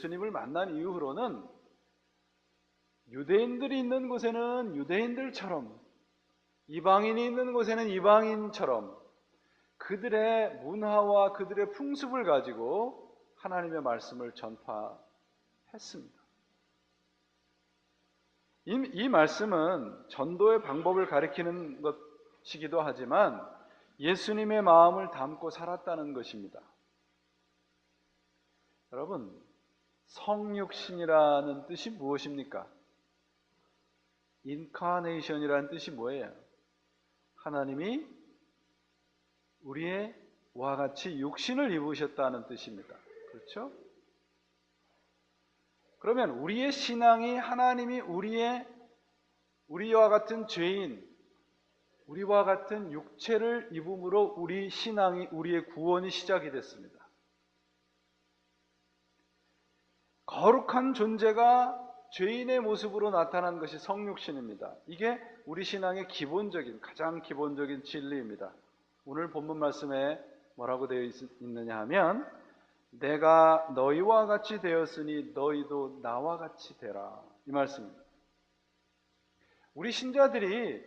예수님을 만난 이후로는 유대인들이 있는 곳에는 유대인들처럼, 이방인이 있는 곳에는 이방인처럼 그들의 문화와 그들의 풍습을 가지고 하나님의 말씀을 전파했습니다. 이 말씀은 전도의 방법을 가리키는 것이기도 하지만 예수님의 마음을 담고 살았다는 것입니다. 여러분, 성육신이라는 뜻이 무엇입니까? 인카네이션이라는 뜻이 뭐예요? 하나님이 우리와 같이 육신을 입으셨다는 뜻입니다. 그렇죠? 그러면 우리의 신앙이 하나님이 우리와 같은 죄인, 우리와 같은 육체를 입음으로 우리 신앙이, 우리의 구원이 시작이 됐습니다. 거룩한 존재가 죄인의 모습으로 나타난 것이 성육신입니다. 이게 우리 신앙의 가장 기본적인 진리입니다. 오늘 본문 말씀에 뭐라고 되어 있느냐 하면 내가 너희와 같이 되었으니 너희도 나와 같이 되라, 이 말씀입니다. 우리 신자들이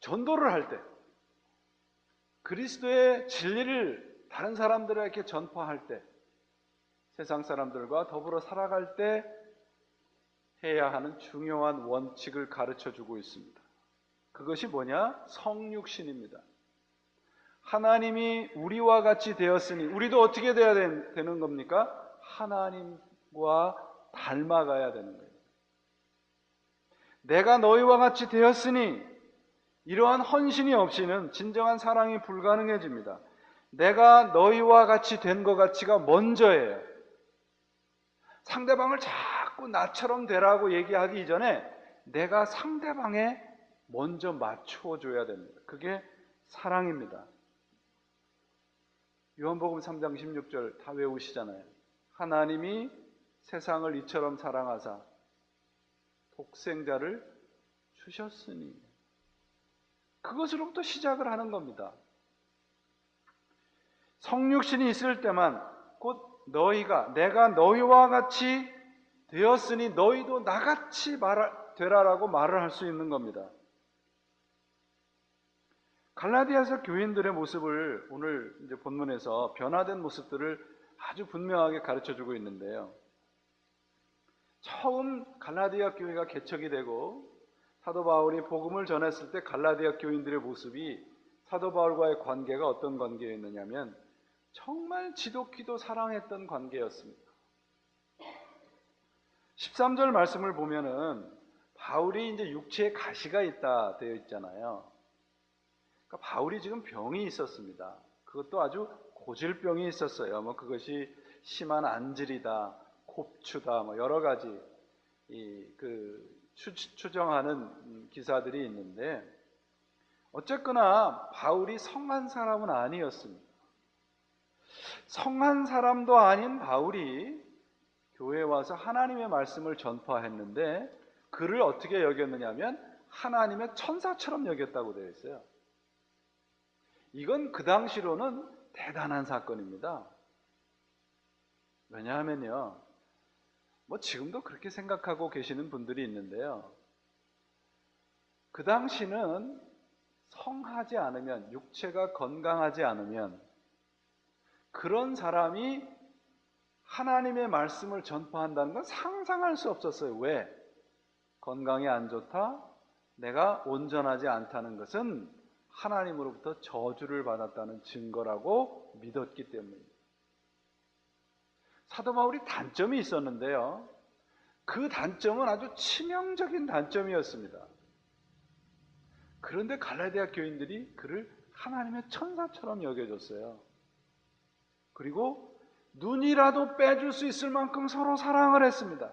전도를 할 때, 그리스도의 진리를 다른 사람들에게 전파할 때, 세상 사람들과 더불어 살아갈 때 해야 하는 중요한 원칙을 가르쳐주고 있습니다. 그것이 뭐냐? 성육신입니다. 하나님이 우리와 같이 되었으니 우리도 어떻게 되어야 되는 겁니까? 하나님과 닮아가야 되는 거예요. 내가 너희와 같이 되었으니 이러한 헌신이 없이는 진정한 사랑이 불가능해집니다. 내가 너희와 같이 된 것 가치가 먼저예요. 상대방을 자꾸 나처럼 되라고 얘기하기 이전에 내가 상대방에 먼저 맞춰줘야 됩니다. 그게 사랑입니다. 요한복음 3장 16절 다 외우시잖아요. 하나님이 세상을 이처럼 사랑하사 독생자를 주셨으니, 그것으로부터 시작을 하는 겁니다. 성육신이 있을 때만 곧 내가 너희와 같이 되었으니 너희도 나같이 되라라고 말을 할 수 있는 겁니다. 갈라디아서 교인들의 모습을 오늘 이제 본문에서 변화된 모습들을 아주 분명하게 가르쳐주고 있는데요. 처음 갈라디아 교회가 개척이 되고 사도 바울이 복음을 전했을 때 갈라디아 교인들의 모습이 사도 바울과의 관계가 어떤 관계였느냐면 정말 지독히도 사랑했던 관계였습니다. 13절 말씀을 보면은 바울이 이제 육체에 가시가 있다 되어 있잖아요. 그러니까 바울이 지금 병이 있었습니다. 그것도 아주 고질병이 있었어요. 그것이 심한 안질이다, 곱추다, 여러 가지 추정하는 기사들이 있는데, 어쨌거나 바울이 성한 사람은 아니었습니다. 성한 사람도 아닌 바울이 교회에 와서 하나님의 말씀을 전파했는데 그를 어떻게 여겼느냐 하면 하나님의 천사처럼 여겼다고 되어 있어요. 이건 그 당시로는 대단한 사건입니다. 왜냐하면요, 지금도 그렇게 생각하고 계시는 분들이 있는데요, 그 당시는 성하지 않으면, 육체가 건강하지 않으면 그런 사람이 하나님의 말씀을 전파한다는 건 상상할 수 없었어요. 왜? 건강이 안 좋다, 내가 온전하지 않다는 것은 하나님으로부터 저주를 받았다는 증거라고 믿었기 때문입니다. 사도 바울이 단점이 있었는데요, 그 단점은 아주 치명적인 단점이었습니다. 그런데 갈라디아 교인들이 그를 하나님의 천사처럼 여겨줬어요. 그리고 눈이라도 빼줄 수 있을 만큼 서로 사랑을 했습니다.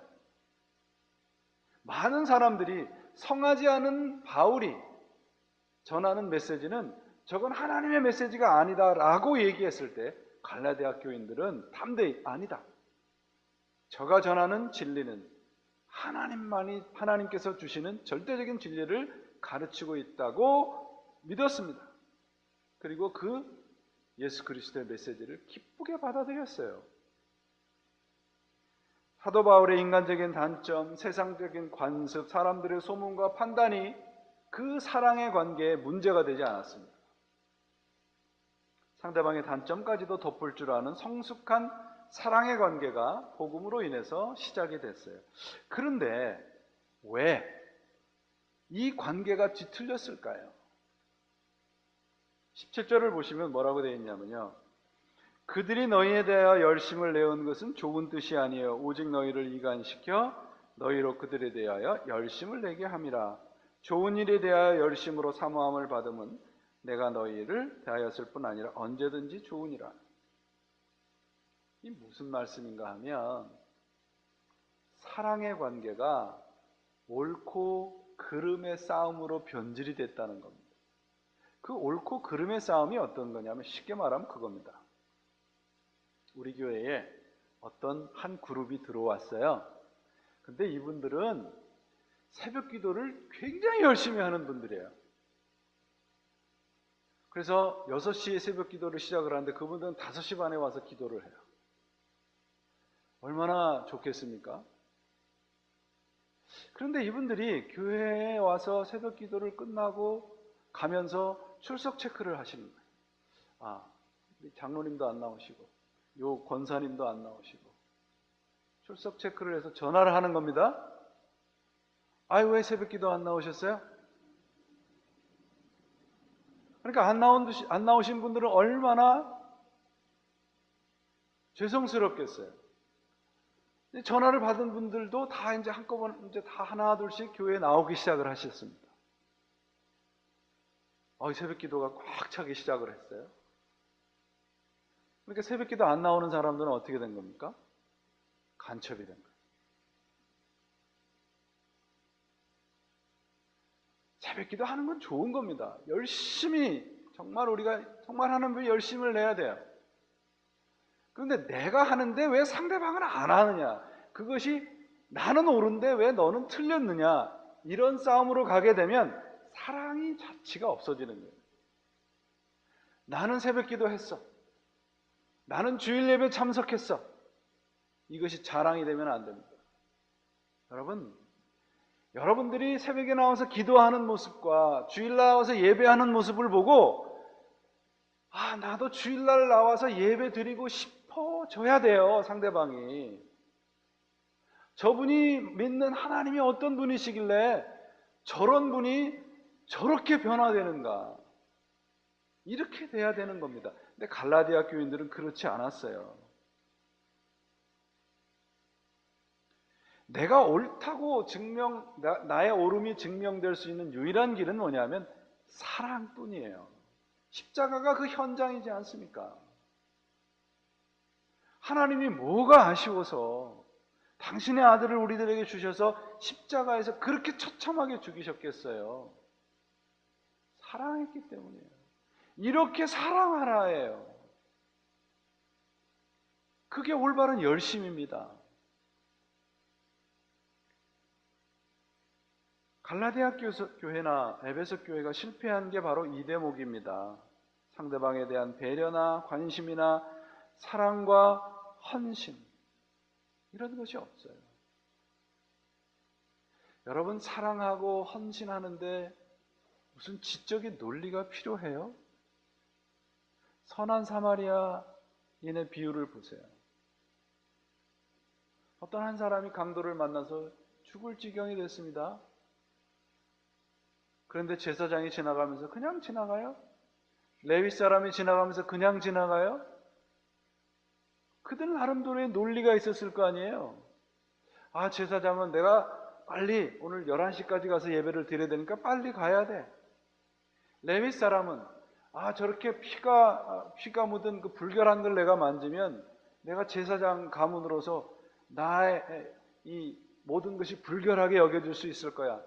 많은 사람들이 성하지 않은 바울이 전하는 메시지는 저건 하나님의 메시지가 아니다라고 얘기했을 때 갈라디아 교인들은 담대히 아니다, 저가 전하는 진리는 하나님께서 주시는 절대적인 진리를 가르치고 있다고 믿었습니다. 그리고 그 예수 그리스도의 메시지를 기쁘게 받아들였어요. 사도 바울의 인간적인 단점, 세상적인 관습, 사람들의 소문과 판단이 그 사랑의 관계에 문제가 되지 않았습니다. 상대방의 단점까지도 덮을 줄 아는 성숙한 사랑의 관계가 복음으로 인해서 시작이 됐어요. 그런데 왜 이 관계가 뒤틀렸을까요? 17절을 보시면 뭐라고 되어 있냐면요. 그들이 너희에 대하여 열심을 내온 것은 좋은 뜻이 아니에요. 오직 너희를 이간시켜 너희로 그들에 대하여 열심을 내게 함이라. 좋은 일에 대하여 열심으로 사모함을 받으면 내가 너희를 대하였을 뿐 아니라 언제든지 좋으니라. 이 무슨 말씀인가 하면 사랑의 관계가 옳고 그름의 싸움으로 변질이 됐다는 겁니다. 그 옳고 그름의 싸움이 어떤 거냐면 쉽게 말하면 그겁니다. 우리 교회에 어떤 한 그룹이 들어왔어요. 근데 이분들은 새벽 기도를 굉장히 열심히 하는 분들이에요. 그래서 6시에 새벽 기도를 시작을 하는데 그분들은 5시 반에 와서 기도를 해요. 얼마나 좋겠습니까? 그런데 이분들이 교회에 와서 새벽 기도를 끝나고 가면서 출석 체크를 하시는 거예요. 아, 장로님도 안 나오시고 요 권사님도 안 나오시고 출석 체크를 해서 전화를 하는 겁니다. 아유, 왜 새벽 기도 안 나오셨어요? 그러니까 안 나오신 분들은 얼마나 죄송스럽겠어요. 전화를 받은 분들도 다 이제 한꺼번에 이제 다 하나 둘씩 교회에 나오기 시작을 하셨습니다. 새벽 기도가 꽉 차기 시작을 했어요. 그러니까 새벽 기도 안 나오는 사람들은 어떻게 된 겁니까? 간첩이 된 거예요. 새벽 기도 하는 건 좋은 겁니다. 열심히 정말 우리가 정말 하는 분 열심을 내야 돼요. 그런데 내가 하는데 왜 상대방은 안 하느냐? 그것이 나는 옳은데 왜 너는 틀렸느냐? 이런 싸움으로 가게 되면 사랑이 자체가 없어지는 거예요. 나는 새벽 기도했어. 나는 주일 예배 참석했어. 이것이 자랑이 되면 안 됩니다. 여러분들이 새벽에 나와서 기도하는 모습과 주일날 나와서 예배하는 모습을 보고 나도 주일날 나와서 예배 드리고 싶어져야 돼요. 상대방이. 저분이 믿는 하나님이 어떤 분이시길래 저런 분이 저렇게 변화되는가. 이렇게 돼야 되는 겁니다. 근데 갈라디아 교인들은 그렇지 않았어요. 내가 옳다고 나의 옳음이 증명될 수 있는 유일한 길은 뭐냐면 사랑뿐이에요. 십자가가 그 현장이지 않습니까? 하나님이 뭐가 아쉬워서 당신의 아들을 우리들에게 주셔서 십자가에서 그렇게 처참하게 죽이셨겠어요? 사랑했기 때문이에요. 이렇게 사랑하라예요. 그게 올바른 열심입니다. 갈라디아 교회나 에베소 교회가 실패한 게 바로 이 대목입니다. 상대방에 대한 배려나 관심이나 사랑과 헌신, 이런 것이 없어요. 여러분, 사랑하고 헌신하는데 무슨 지적인 논리가 필요해요? 선한 사마리아인의 비유를 보세요. 어떤 한 사람이 강도를 만나서 죽을 지경이 됐습니다. 그런데 제사장이 지나가면서 그냥 지나가요? 레위 사람이 지나가면서 그냥 지나가요? 그들 나름대로의 논리가 있었을 거 아니에요? 제사장은 내가 빨리 오늘 11시까지 가서 예배를 드려야 되니까 빨리 가야 돼. 레위 사람은 저렇게 피가 묻은 그 불결한 걸 내가 만지면 내가 제사장 가문으로서 나의 이 모든 것이 불결하게 여겨질 수 있을 거야.